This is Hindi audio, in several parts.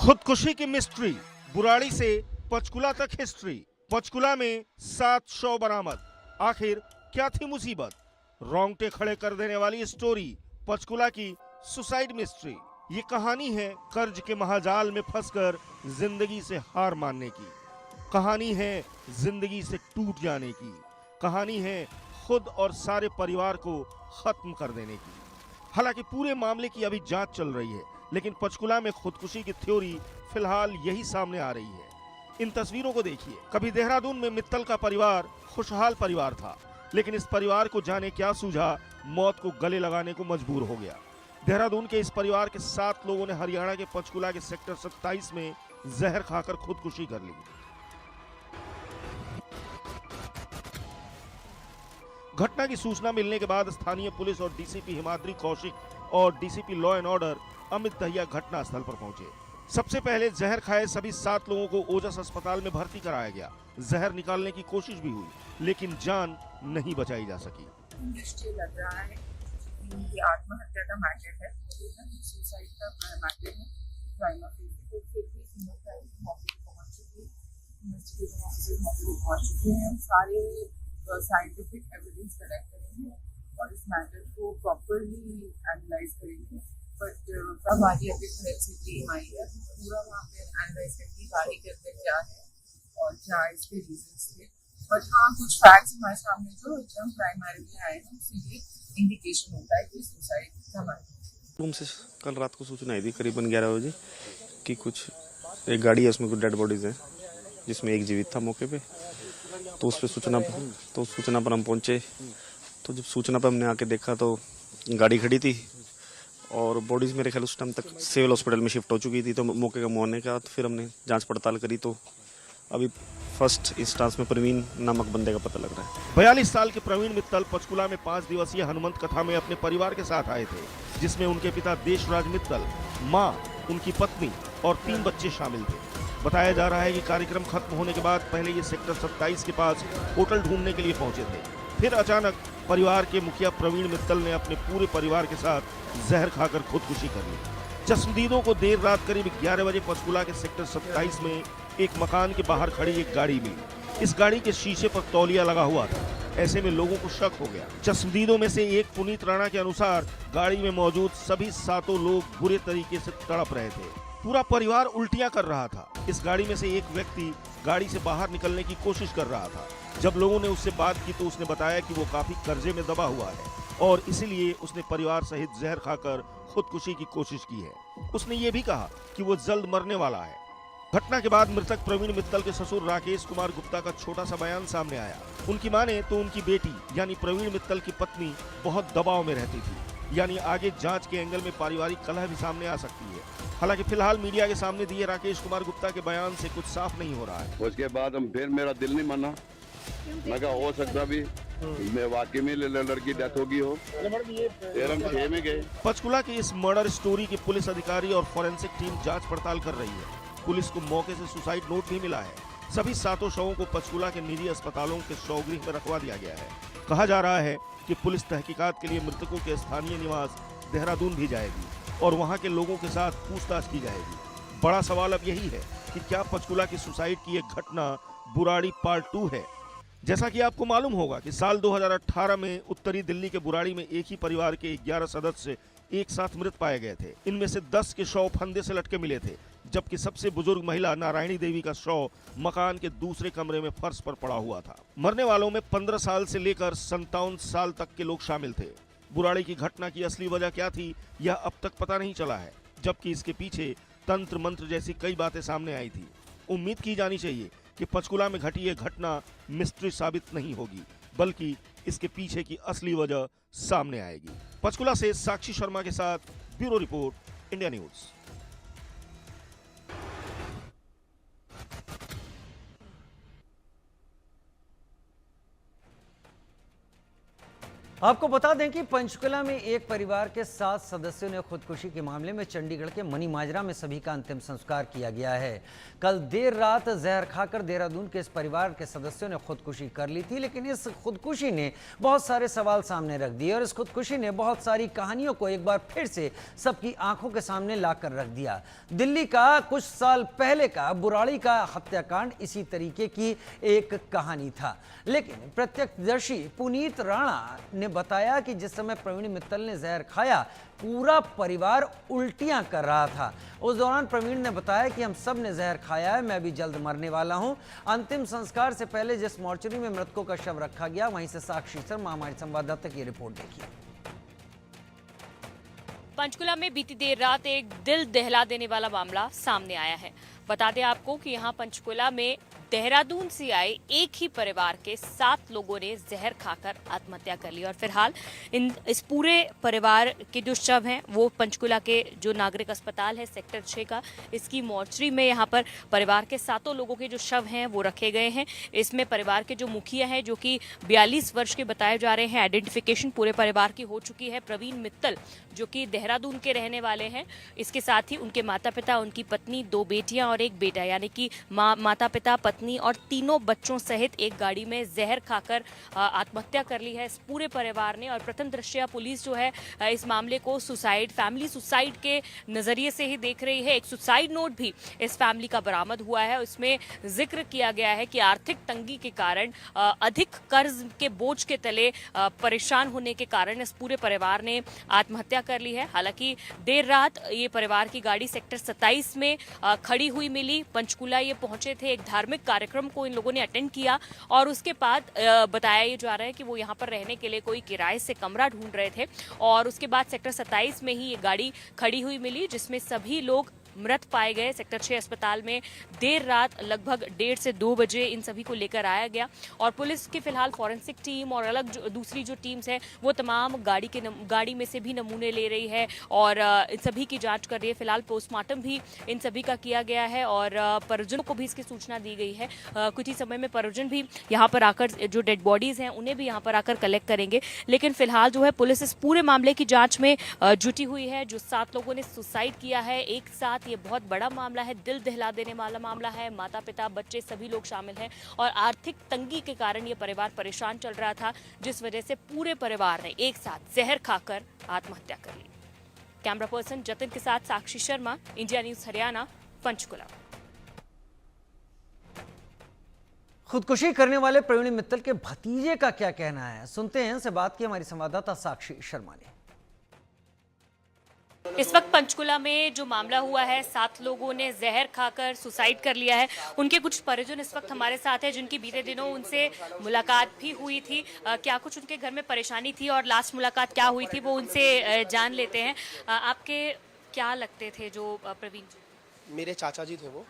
खुदकुशी की मिस्ट्री, बुराड़ी से पंचकुला तक हिस्ट्री। पंचकुला में 7 शव बरामद, आखिर क्या थी मुसीबत? रोंगटे खड़े कर देने वाली स्टोरी, पंचकुला की सुसाइड मिस्ट्री। ये कहानी है कर्ज के महाजाल में फंसकर जिंदगी से हार मानने की। कहानी है जिंदगी से टूट जाने की। कहानी है खुद और सारे परिवार को खत्म कर देने की। हालांकि पूरे मामले की अभी जांच चल रही है, लेकिन पंचकुला में खुदकुशी की थ्योरी फिलहाल यही सामने आ रही है। इन तस्वीरों को देखिए। कभी देहरादून में मित्तल का परिवार खुशहाल परिवार था, लेकिन इस परिवार को जाने क्या सूझा, मौत को गले लगाने को मजबूर हो गया। देहरादून के इस परिवार के 7 लोगों ने हरियाणा के पंचकुला के सेक्टर 27 में जहर खाकर खुदकुशी कर ली। घटना की सूचना मिलने के बाद स्थानीय पुलिस और डीसीपी हिमाद्री कौशिक और DCP law and order Amit Dahiya घटनास्थल पर पहुंचे। सबसे पहले जहर खाए सभी 7 लोगों को ओजस अस्पताल में भर्ती कराया गया। जहर निकालने की कोशिश भी हुई, लेकिन जान नहीं बचाई जा सकी। मुझे लग रहा है कि ये आत्महत्या का मैटर है, सुसाइड का मैटर है। क्राइम ऑफिसर मौके पर पहुंच चुकी है, इन्वेस्टिगेशन ऑफिसर मौके पर पहुंच चुके हैं। सारे साइंटिफिक एविडेंस कलेक्ट करेंगे और इस मैटर को प्रॉपरली एनालाइज करेंगे। बट तब आगे अभी फोरेंसिक टीम आई है, पूरा वहाँ पे एनालाइज करके गाड़ी के अंदर क्या है और क्या इसके रीजंस थे। बट हाँ, कुछ फैक्ट्स हमारे सामने जो एकदम प्राइमरीली आए हैं, उससे इंडिकेशन होता है कि सुसाइड का मैटर। रूम से कल रात को सूचना आई थी करीबन 11 बजे कि कुछ एक गाड़ी है, उसमें कुछ डेड बॉडीज हैं, जिसमें एक जीवित था मौके पे। तो उस पर सूचना पर हम पहुंचे। तो जब सूचना पर हमने आके देखा तो गाड़ी खड़ी थी और बॉडीज मेरे ख्याल उस टाइम तक सिविल हॉस्पिटल में शिफ्ट हो चुकी थी। तो मौके का मुआयने का तो फिर हमने जांच पड़ताल करी, तो अभी फर्स्ट इंस्टांस में प्रवीण नामक बंदे का पता लग रहा है। 42 साल के प्रवीण मित्तल पंचकुला में 5 दिवसीय हनुमंत कथा में अपने परिवार के साथ आए थे, जिसमें उनके पिता देशराज मित्तल, मां, उनकी पत्नी और 3 बच्चे शामिल थे। बताया जा रहा है कि कार्यक्रम खत्म होने के बाद पहले ये सेक्टर 27 के पास होटल ढूंढने के लिए पहुंचे थे। फिर अचानक परिवार के मुखिया प्रवीण मित्तल ने अपने पूरे परिवार के साथ जहर खाकर खुदकुशी कर ली। चश्मदीदों को देर रात करीब 11 बजे पंचकुला के सेक्टर 27 में एक मकान के बाहर खड़ी एक गाड़ी मिली। इस गाड़ी के शीशे पर तौलिया लगा हुआ था। ऐसे में लोगों को शक हो गया। चश्मदीदों में से एक पुनीत राणा के अनुसार गाड़ी में मौजूद सभी 7 लोग बुरे तरीके से तड़प रहे थे। पूरा परिवार उल्टियां कर रहा था। इस गाड़ी में से एक व्यक्ति गाड़ी से बाहर निकलने की कोशिश कर रहा था। जब लोगों ने उससे बात की तो उसने बताया कि वो काफी कर्जे में दबा हुआ है और इसीलिए उसने परिवार सहित जहर खाकर खुदकुशी की कोशिश की है। उसने ये भी कहा कि वो जल्द मरने वाला है। घटना के बाद मृतक प्रवीण मित्तल के ससुर राकेश कुमार गुप्ता का छोटा सा बयान सामने आया। उनकी माने तो उनकी बेटी यानी प्रवीण मित्तल की पत्नी बहुत दबाव में रहती थी, यानी आगे जांच के एंगल में पारिवारिक कलह भी सामने आ सकती है। हालांकि फिलहाल मीडिया के सामने दिए राकेश कुमार गुप्ता के बयान से कुछ साफ नहीं हो रहा है। उसके बाद हम फिर मेरा दिल नहीं माना, मैं कहा हो सकता भी मैं वाकई में लड़की डेथ होगी हो। फिर हम 6 में गए। पंचकुला की इस मर्डर स्टोरी की पुलिस अधिकारी और फोरेंसिक टीम जांच पड़ताल कर रही है। पुलिस को मौके से सुसाइड नोट भी मिला है। सभी 7 शवों को पंचकुला के निजी अस्पतालों के शवगृह में रखवा दिया गया है। कहा जा रहा है कि पुलिस तहकीकात के लिए मृतकों के स्थानीय निवास देहरादून भी जाएगी और वहां के लोगों के साथ पूछताछ की जाएगी। बड़ा सवाल अब यही है कि क्या पंचकुला की सुसाइड की एक घटना बुराड़ी पार्ट 2 है। जैसा कि आपको मालूम होगा कि साल 2018 में उत्तरी दिल्ली के बुराड़ी में एक ही परिवार के 11 सदस्य एक साथ मृत पाए गए थे। इनमें से 10 के शव फंदे से लटके मिले थे, जबकि सबसे बुजुर्ग महिला नारायणी देवी का शव मकान के दूसरे कमरे में फर्श पर पड़ा हुआ था। मरने वालों में 15 साल से लेकर 57 साल तक के लोग शामिल थे। बुराड़ी की घटना की असली वजह क्या थी, यह अब तक पता नहीं चला है, जबकि इसके पीछे तंत्र मंत्र जैसी कई बातें सामने आई थी। उम्मीद की जानी चाहिए कि पंचकुला में घटी यह घटना मिस्ट्री साबित नहीं होगी, बल्कि इसके पीछे की असली वजह सामने आएगी। पंचकुला से साक्षी शर्मा के साथ ब्यूरो रिपोर्ट, इंडिया न्यूज। आपको बता दें कि पंचकुला में एक परिवार के 7 सदस्यों ने खुदकुशी के मामले में चंडीगढ़ के मनी माजरा में सभी का अंतिम संस्कार किया गया है। कल देर रात जहर खाकर देहरादून के इस परिवार के सदस्यों ने खुदकुशी कर ली थी, लेकिन इस खुदकुशी ने बहुत सारे सवाल सामने रख दिए और इस खुदकुशी ने बहुत सारी कहानियों को एक बार फिर से सबकी आंखों के सामने लाकर रख दिया। दिल्ली का कुछ साल पहले का बुराड़ी का हत्याकांड इसी तरीके की एक कहानी था, लेकिन प्रत्यक्षदर्शी पुनीत राणा ने बताया कि जिस समय प्रवीण मित्तल ने जहर खाया पूरा परिवार उल्टियां कर रहा था। उस दौरान प्रवीण ने बताया कि हम सब ने जहर खाया है, मैं भी जल्द मरने वाला हूं। अंतिम संस्कार से पहले जिस मोर्चरी में मृतकों का शव रखा गया, वहीं से साक्षी शर्मा हमारे संवाददाता की रिपोर्ट देखिए। पंचकुला में बीती देर रात एक दिल दहला देने वाला मामला सामने आया है। बता दें आपको कि यहाँ पंचकुला में देहरादून से आए एक ही परिवार के 7 लोगों ने जहर खाकर आत्महत्या कर ली और फिलहाल इस पूरे परिवार के जो शव हैं वो पंचकुला के जो नागरिक अस्पताल है सेक्टर 6 का, इसकी मोर्चरी में यहाँ पर परिवार के 7 लोगों के जो शव हैं वो रखे गए हैं। इसमें परिवार के जो मुखिया हैं जो कि 42 वर्ष के बताए जा रहे हैं, आइडेंटिफिकेशन पूरे परिवार की हो चुकी है। प्रवीण मित्तल जो कि देहरादून के रहने वाले हैं, इसके साथ ही उनके माता पिता, उनकी पत्नी, 2 बेटियां और एक बेटा, यानी कि माता पिता, पत्नी और तीनों बच्चों सहित एक गाड़ी में जहर खाकर आत्महत्या कर ली है इस पूरे परिवार ने। और प्रथम दृष्टया पुलिस जो है इस मामले को फैमिली सुसाइड के नजरिए से ही देख रही है। एक सुसाइड नोट भी इस फैमिली का बरामद हुआ है, उसमें जिक्र किया गया है कि आर्थिक तंगी के कारण, अधिक कर्ज के बोझ के तले परेशान होने के कारण इस पूरे परिवार ने आत्महत्या कर ली है। हालांकि देर रात ये परिवार की गाड़ी सेक्टर 27 में खड़ी हुई मिली। पंचकुला ये पहुंचे थे, एक धार्मिक कार्यक्रम को इन लोगों ने अटेंड किया और उसके बाद बताया ये जा रहा है कि वो यहाँ पर रहने के लिए कोई किराए से कमरा ढूंढ रहे थे और उसके बाद सेक्टर 27 में ही ये गाड़ी खड़ी हुई मिली, जिसमें सभी लोग मृत पाए गए। सेक्टर 6 अस्पताल में देर रात लगभग 1:30 से 2 बजे इन सभी को लेकर आया गया और पुलिस की फिलहाल फॉरेंसिक टीम और अलग दूसरी जो टीम्स है वो तमाम गाड़ी में से भी नमूने ले रही है और इन सभी की जांच कर रही है। फिलहाल पोस्टमार्टम भी इन सभी का किया गया है और परिजनों को भी इसकी सूचना दी गई है। कुछ ही समय में परिजन भी यहाँ पर आकर जो डेड बॉडीज हैं उन्हें भी यहाँ पर आकर कलेक्ट करेंगे, लेकिन फिलहाल जो है पुलिस इस पूरे मामले की जाँच में जुटी हुई है। जो 7 लोगों ने सुसाइड किया है एक साथ, ये बहुत बड़ा मामला है, दिल दहला देने वाला मामला है। माता पिता, बच्चे सभी लोग शामिल हैं और आर्थिक तंगी के कारण ये परिवार परेशान चल रहा था, जिस वजह से पूरे परिवार ने एक साथ जहर खाकर आत्महत्या कर ली। कैमरा पर्सन जतिन के साथ साक्षी शर्मा, इंडिया न्यूज हरियाणा, पंचकुला। खुदकुशी करने वाले प्रवीण मित्तल के भतीजे का क्या कहना है, सुनते हैं। से बात की हमारी संवाददाता साक्षी शर्मा ने। इस वक्त पंचकुला में जो मामला हुआ है, 7 लोगों ने जहर खाकर सुसाइड कर लिया है। उनके कुछ परिजन इस वक्त हमारे साथ हैं जिनकी बीते दिनों उनसे मुलाकात भी हुई थी। क्या कुछ उनके घर में परेशानी थी और लास्ट मुलाकात क्या हुई थी वो उनसे जान लेते हैं। आपके क्या लगते थे जो प्रवीण जी? मेरे चाचा जी थे वो।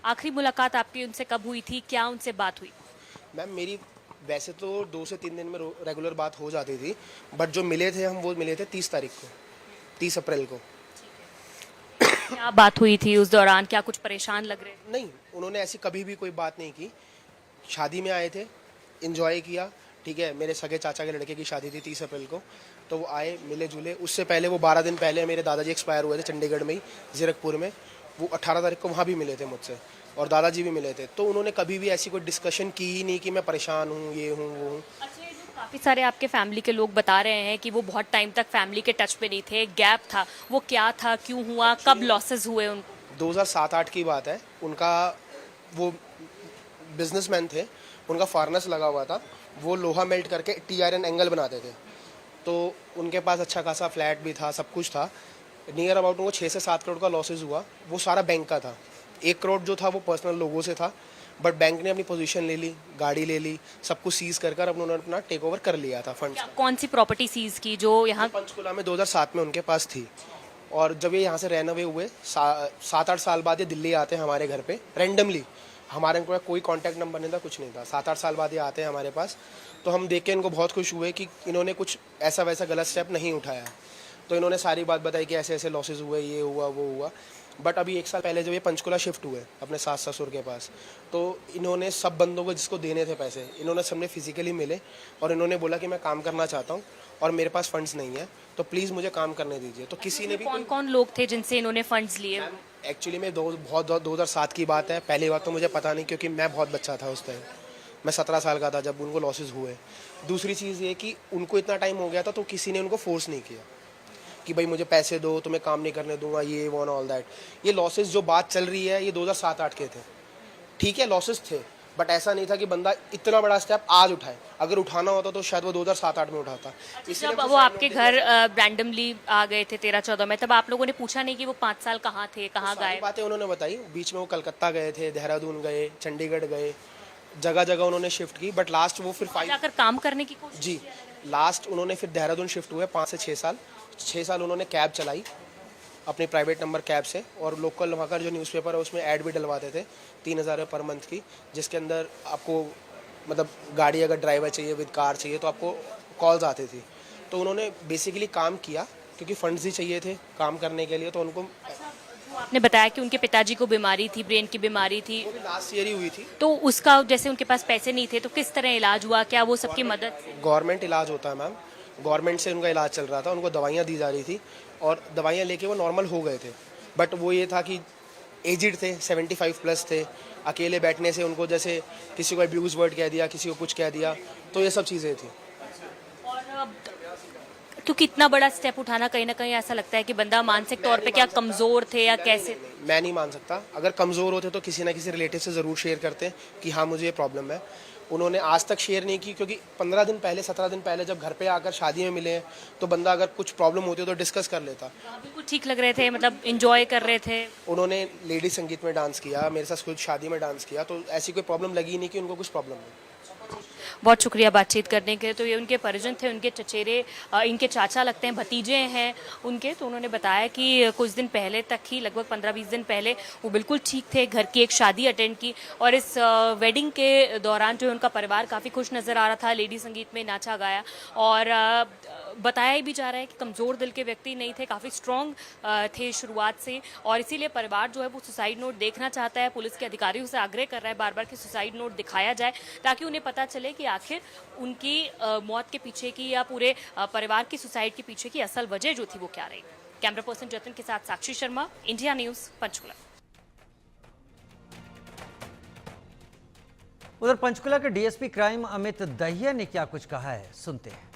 आखिरी मुलाकात आपकी उनसे कब हुई थी, क्या उनसे बात हुई? मैम मेरी वैसे तो 2 से 3 दिन में रेगुलर बात हो जाती थी, बट जो मिले थे हम वो मिले थे 30 तारीख को, 30 अप्रैल को। क्या बात हुई थी उस दौरान, क्या कुछ परेशान लग रहे थे? नहीं, उन्होंने ऐसी कभी भी कोई बात नहीं की। शादी में आए थे, एंजॉय किया, ठीक है। मेरे सगे चाचा के लड़के की शादी थी 30 अप्रैल को, तो वो आए, मिले जुले। उससे पहले वो 12 दिन पहले मेरे दादाजी एक्सपायर हुए थे चंडीगढ़ में ही, जीरकपुर में। वो 18 तारीख को वहाँ भी मिले थे मुझसे और दादाजी भी मिले थे। तो उन्होंने कभी भी ऐसी कोई डिस्कशन की ही नहीं कि मैं परेशान हूँ, ये हूँ, वो हूँ। काफ़ी सारे आपके फैमिली के लोग बता रहे हैं कि वो बहुत टाइम तक फैमिली के टच पे नहीं थे, गैप था, वो क्या था, क्यों हुआ, कब लॉसेस हुए उनको? 2007-8 की बात है। उनका वो बिजनेसमैन थे, उनका फार्नेस लगा हुआ था, वो लोहा मेल्ट करके TRN एंगल बनाते थे। तो उनके पास अच्छा खासा फ्लैट भी था, सब कुछ था। नियर अबाउट उनको 6 से 7 करोड़ का लॉसेस हुआ। वो सारा बैंक का था। 1 करोड़ जो था वो पर्सनल लोगों से था, बट बैंक ने अपनी पोजीशन ले ली, गाड़ी ले ली, सब कुछ सीज कर उन्होंने अपना टेक ओवर कर लिया था फंड। कौन सी प्रॉपर्टी सीज की जो यहाँ? पंचकुला में 2007 में उनके पास थी और जब ये यहाँ से रेनोवे हुए 7-8 साल बाद ये दिल्ली आते हैं हमारे घर पे रैंडमली। हमारे कोई कॉन्टैक्ट नंबर नहीं था, कुछ नहीं था। 7-8 साल बाद ये आते हैं हमारे पास, तो हम देख के इनको बहुत खुश हुए कि इन्होंने कुछ ऐसा वैसा गलत स्टेप नहीं उठाया। तो इन्होंने सारी बात बताई कि ऐसे ऐसे लॉसेस हुए, ये हुआ, वो हुआ। बट अभी 1 साल पहले जब ये पंचकुला शिफ्ट हुए अपने सास ससुर के पास, तो इन्होंने सब बंदों को जिसको देने थे पैसे, इन्होंने सबने फिजिकली मिले और इन्होंने बोला कि मैं काम करना चाहता हूँ और मेरे पास फंड्स नहीं है, तो प्लीज़ मुझे काम करने दीजिए। तो किसी ने भी कौन कौन लोग थे जिनसे इन्होंने फंड्स लिए? एक्चुअली में 2007 की बात है। पहली बात तो मुझे पता नहीं, क्योंकि मैं बहुत बच्चा था उस टाइम, मैं 17 साल का था जब उनको लॉसेस हुए। दूसरी चीज़ ये कि उनको इतना टाइम हो गया था तो किसी ने उनको फोर्स नहीं किया कि भाई मुझे पैसे दो, तुम्हें काम नहीं करने दूंगा, ये वो ऑल दैट। ये लॉसेस जो बात चल रही है ये 2007-8 के थे। ठीक है, लॉसेस थे, बट ऐसा नहीं था कि बंदा इतना बड़ा स्टेप आज उठाए। अगर उठाना होता तो शायद वो 2007-8 में उठाता। जब वो आपके घर रैंडमली आ गए थे 13-14 में, तब आप लोगों ने पूछा नहीं कि वो 5 साल कहाँ थे, कहाँ सारी गए? बातें उन्होंने बताई। बीच में वो कलकत्ता गए थे, देहरादून गए, चंडीगढ़ गए, जगह जगह उन्होंने शिफ्ट की, बट लास्ट वो फिर जाकर काम करने की कोशिश? जी, लास्ट उन्होंने फिर देहरादून शिफ्ट हुए 5 से 6 साल। 6 साल उन्होंने कैब चलाई अपनी प्राइवेट नंबर कैब से, और लोकल वहाँ का जो न्यूज़पेपर है उसमें ऐड भी डलवाते थे 3,000 रुपये पर मंथ की, जिसके अंदर आपको मतलब गाड़ी अगर ड्राइवर चाहिए विद कार चाहिए तो आपको कॉल्स आती थी। तो उन्होंने बेसिकली काम किया क्योंकि फंड्स ही चाहिए थे काम करने के लिए। तो उनको आपने बताया कि उनके पिताजी को बीमारी थी, ब्रेन की बीमारी थी, वो भी लास्ट ईयर ही हुई थी। तो उसका जैसे उनके पास पैसे नहीं थे तो किस तरह इलाज हुआ? क्या वो सबकी मदद से? गवर्नमेंट इलाज होता है मैम, गवर्नमेंट से उनका इलाज चल रहा था, उनको दवाइयाँ दी जा रही थी और दवाइयाँ लेके वो नॉर्मल हो गए थे। बट वो ये था कि एजिड थे, 75 प्लस थे, अकेले बैठने से उनको जैसे किसी को अब्यूज़ वर्ड कह दिया, किसी को कुछ कह दिया, तो ये सब चीज़ें थी। और क्योंकि इतना बड़ा स्टेप उठाना, कहीं ना कहीं ऐसा लगता है कि बंदा मानसिक तौर पे क्या कमज़ोर थे या कैसे? मैं नहीं मान सकता। अगर कमज़ोर होते तो किसी ना किसी रिलेटिव से ज़रूर शेयर करते कि हाँ मुझे ये प्रॉब्लम है। उन्होंने आज तक शेयर नहीं की, क्योंकि 15 दिन पहले 17 दिन पहले जब घर पे आकर शादी में मिले हैं तो बंदा अगर कुछ प्रॉब्लम होती है तो डिस्कस कर लेता। बिल्कुल ठीक लग रहे थे, मतलब एंजॉय कर रहे थे। उन्होंने लेडी संगीत में डांस किया, मेरे साथ खुद शादी में डांस किया, तो ऐसी कोई प्रॉब्लम लगी नहीं कि उनको कुछ प्रॉब्लम है। बहुत शुक्रिया बातचीत करने के लिए। तो ये उनके परिजन थे, उनके चचेरे, इनके चाचा लगते हैं, भतीजे हैं उनके। तो उन्होंने बताया कि कुछ दिन पहले तक ही, लगभग 15-20 दिन पहले वो बिल्कुल ठीक थे, घर की एक शादी अटेंड की और इस वेडिंग के दौरान जो है उनका परिवार काफ़ी खुश नज़र आ रहा था, लेडी संगीत में नाचा गाया और बताया भी जा रहा है कि कमज़ोर दिल के व्यक्ति नहीं थे, काफ़ी स्ट्रॉन्ग थे शुरुआत से और इसीलिए परिवार जो है वो सुसाइड नोट देखना चाहता है। पुलिस के अधिकारियों से आग्रह कर रहा है बार बार कि सुसाइड नोट दिखाया जाए ताकि उन्हें पता चले कि आखिर उनकी मौत के पीछे की या पूरे परिवार की सुसाइड के पीछे की असल वजह जो थी वो क्या रही। कैमरा पर्सन जतिन के साथ साक्षी शर्मा, इंडिया न्यूज़, पंचकुला। उधर पंचकुला के डीएसपी क्राइम अमित दहिया ने क्या कुछ कहा है, सुनते हैं।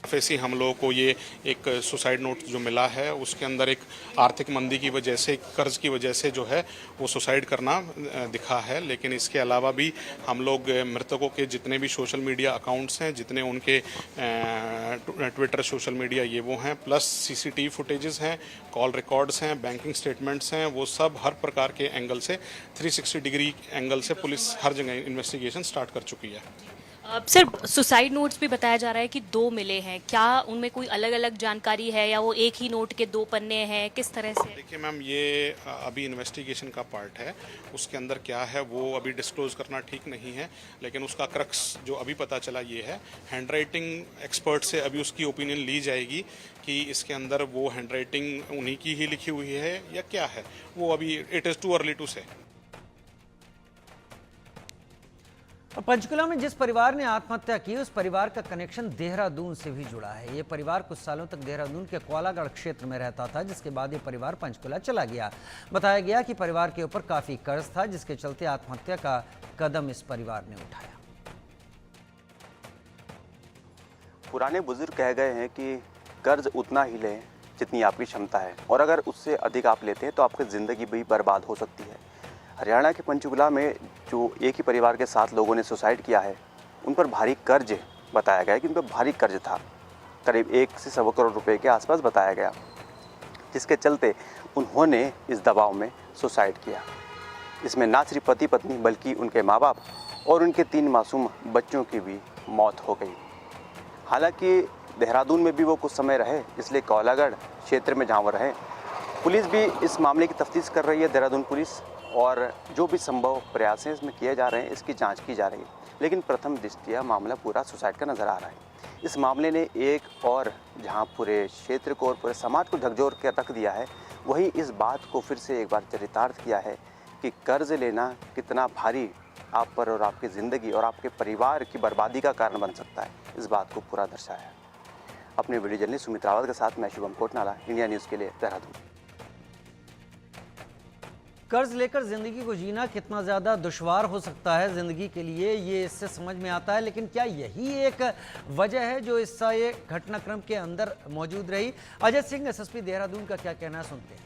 ऐसे हम लोगों को ये एक सुसाइड नोट जो मिला है उसके अंदर एक आर्थिक मंदी की वजह से, कर्ज की वजह से जो है वो सुसाइड करना दिखा है। लेकिन इसके अलावा भी हम लोग मृतकों के जितने भी सोशल मीडिया अकाउंट्स हैं, जितने उनके ट्विटर सोशल मीडिया ये वो हैं, प्लस सीसीटीवी फुटेजेस हैं, कॉल रिकॉर्ड्स हैं, बैंकिंग स्टेटमेंट्स हैं, वो सब हर प्रकार के एंगल से 360 डिग्री एंगल से पुलिस हर जगह इन्वेस्टिगेशन स्टार्ट कर चुकी है। सर, सुसाइड नोट्स भी बताया जा रहा है कि 2 मिले हैं, क्या उनमें कोई अलग अलग जानकारी है या वो एक ही नोट के 2 पन्ने हैं, किस तरह से? देखिए मैम, ये अभी इन्वेस्टिगेशन का पार्ट है, उसके अंदर क्या है वो अभी डिस्क्लोज करना ठीक नहीं है। लेकिन उसका क्रक्स जो अभी पता चला ये है, हैंडराइटिंग एक्सपर्ट से अभी उसकी ओपिनियन ली जाएगी कि इसके अंदर वो हैंडराइटिंग उन्हीं की ही लिखी हुई है या क्या है, वो अभी it is too early to say. Panchkula में जिस परिवार ने आत्महत्या की उस परिवार का कनेक्शन देहरादून से भी जुड़ा है। ये परिवार कुछ सालों तक देहरादून के कोलागढ़ क्षेत्र में रहता था, जिसके बाद ये परिवार पंचकुला चला गया। बताया गया कि परिवार के ऊपर काफी कर्ज था, जिसके चलते आत्महत्या का कदम इस परिवार ने उठाया। पुराने बुजुर्ग कह गए हैं कि कर्ज उतना ही लें जितनी आपकी क्षमता है, और अगर उससे अधिक आप लेते हैं तो आपकी ज़िंदगी भी बर्बाद हो सकती है। हरियाणा के पंचकुला में जो एक ही परिवार के 7 लोगों ने सुसाइड किया है, उन पर भारी कर्ज बताया गया है कि उन पर भारी कर्ज था, करीब 1 से 1.25 करोड़ रुपए के आसपास बताया गया, जिसके चलते उन्होंने इस दबाव में सुसाइड किया। इसमें ना सिर्फ पति पत्नी बल्कि उनके माँ बाप और उनके 3 मासूम बच्चों की भी मौत हो गई। हालांकि देहरादून में भी वो कुछ समय रहे, इसलिए कोलागढ़ क्षेत्र में जहाँ वो रहे, पुलिस भी इस मामले की तफ्तीश कर रही है, देहरादून पुलिस, और जो भी संभव प्रयास हैं इसमें किए जा रहे हैं, इसकी जांच की जा रही है। लेकिन प्रथम दृष्टया मामला पूरा सुसाइड का नज़र आ रहा है। इस मामले ने एक और जहां पूरे क्षेत्र को और पूरे समाज को झकझोर कर रख दिया है, वहीं इस बात को फिर से एक बार चरितार्थ किया है कि कर्ज लेना कितना भारी आप पर और आपकी ज़िंदगी और आपके परिवार की बर्बादी का कारण बन सकता है, इस बात को पूरा दर्शाया है। अपने वीडियो जर्नलिस्ट सुमित रावत के साथ मैं शुभम कोटनाला, इंडिया न्यूज़ के लिए देहरादून। कर्ज लेकर जिंदगी को जीना कितना ज़्यादा दुश्वार हो सकता है ज़िंदगी के लिए, ये इससे समझ में आता है। लेकिन क्या यही एक वजह है जो इस ये घटनाक्रम के अंदर मौजूद रही? अजय सिंह, एसएसपी देहरादून का क्या कहना है, सुनते हैं।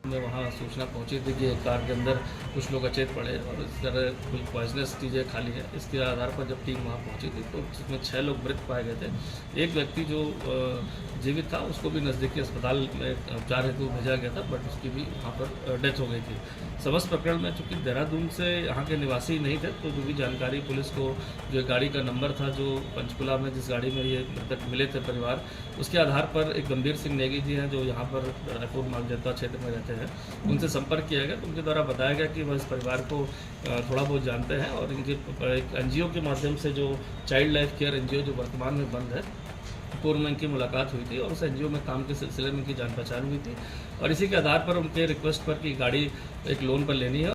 में वहाँ सूचना पहुंची थी कि एक कार के अंदर कुछ लोग अचेत पड़े और इस तरह कुछ पॉइजनस चीज़ें खाली है। इसके आधार पर जब टीम वहाँ पहुंची थी तो इसमें 6 लोग मृत पाए गए थे। एक व्यक्ति जो जीवित था उसको भी नज़दीकी अस्पताल में उपचार हेतु भेजा गया था, बट उसकी भी वहाँ पर डेथ हो गई थी। समस्त प्रकरण में चूँकि देहरादून से यहाँ के निवासी नहीं थे, तो जो भी जानकारी पुलिस को, जो गाड़ी का नंबर था जो पंचकुला में जिस गाड़ी में ये मृतक मिले थे परिवार, उसके आधार पर एक गंभीर सिंह नेगी जी हैं जो यहाँ पर रायपुर मालजनता क्षेत्र में रहते हैं, उनसे संपर्क किया गया। तो उनके द्वारा बताया गया कि वह इस परिवार को थोड़ा बहुत जानते हैं और इनके एक एनजीओ के माध्यम से, जो चाइल्ड लाइफ केयर एनजीओ जो वर्तमान में बंद है, पूर्व में इनकी मुलाकात हुई थी और उस एनजीओ में काम के सिलसिले में इनकी जान पहचान हुई थी और इसी के आधार पर उनके रिक्वेस्ट पर कि गाड़ी एक लोन पर लेनी है